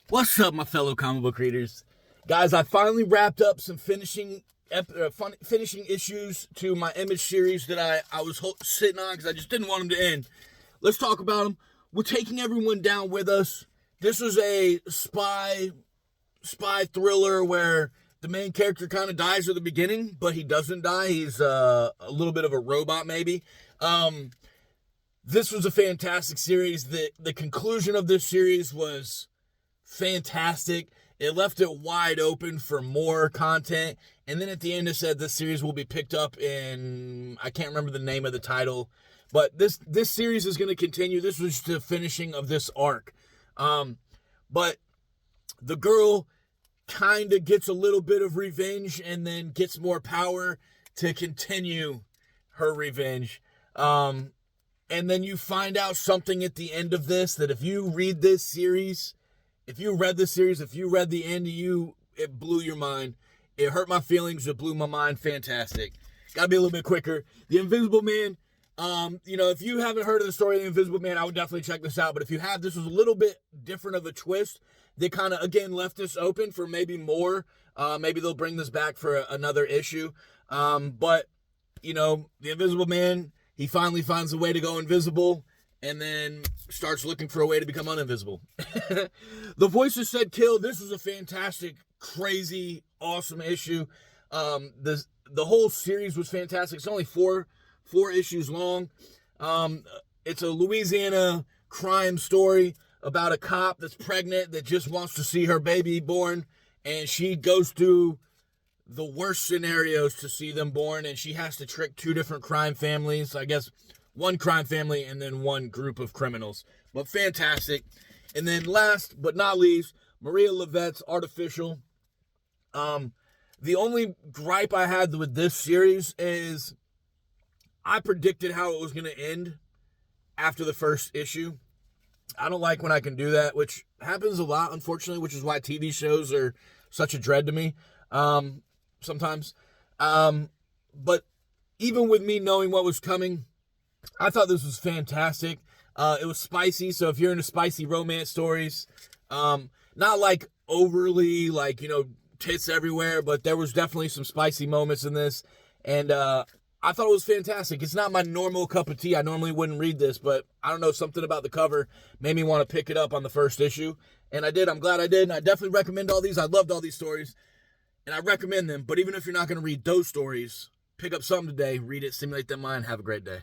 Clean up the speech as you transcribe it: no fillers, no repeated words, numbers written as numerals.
What's up, my fellow comic book readers? Guys, I finally wrapped up some finishing issues to my Image series that I was sitting on because I just didn't want them to end. Let's talk about them. We're taking everyone down with us. This was a spy thriller where the main character kind of dies at the beginning, but he doesn't die. He's a little bit of a robot, maybe. This was a fantastic series. The conclusion of this series was fantastic. It left it wide open for more content. And then at the end it said this series will be picked up in, I can't remember the name of the title, but this series is going to continue. This was the finishing of this arc. But the girl kind of gets a little bit of revenge and then gets more power to continue her revenge. And then you find out something at the end of this that if you read this series, if you read the end of it blew your mind. It hurt my feelings. It blew my mind. Fantastic. Gotta be a little bit quicker. The Invisible Man. If you haven't heard of the story of the Invisible Man, I would definitely check this out. But if you have, this was a little bit different of a twist. They kind of, again, left this open for maybe more. Maybe they'll bring this back for another issue. But the Invisible Man, he finally finds a way to go invisible and then starts looking for a way to become uninvisible. The Voices Said Kill. This was a fantastic, crazy, awesome issue. The whole series was fantastic. It's only four issues long. It's a Louisiana crime story about a cop that's pregnant that just wants to see her baby born, and she goes through the worst scenarios to see them born, and she has to trick two different crime families. I guess one crime family and then one group of criminals. But fantastic. And then last but not least, Maria Llovet's Artificial. The only gripe I had with this series is I predicted how it was going to end after the first issue. I don't like when I can do that, which happens a lot, unfortunately, which is why TV shows are such a dread to me sometimes. But even with me knowing what was coming, I thought this was fantastic. It was spicy, so if you're into spicy romance stories, not like overly tits everywhere, but there was definitely some spicy moments in this, and I thought it was fantastic. It's not my normal cup of tea. I normally wouldn't read this, but I don't know, something about the cover made me want to pick it up on the first issue, and I did. I'm glad I did, and I definitely recommend all these. I loved all these stories, and I recommend them, but even if you're not going to read those stories, pick up something today, read it, stimulate that mind, have a great day.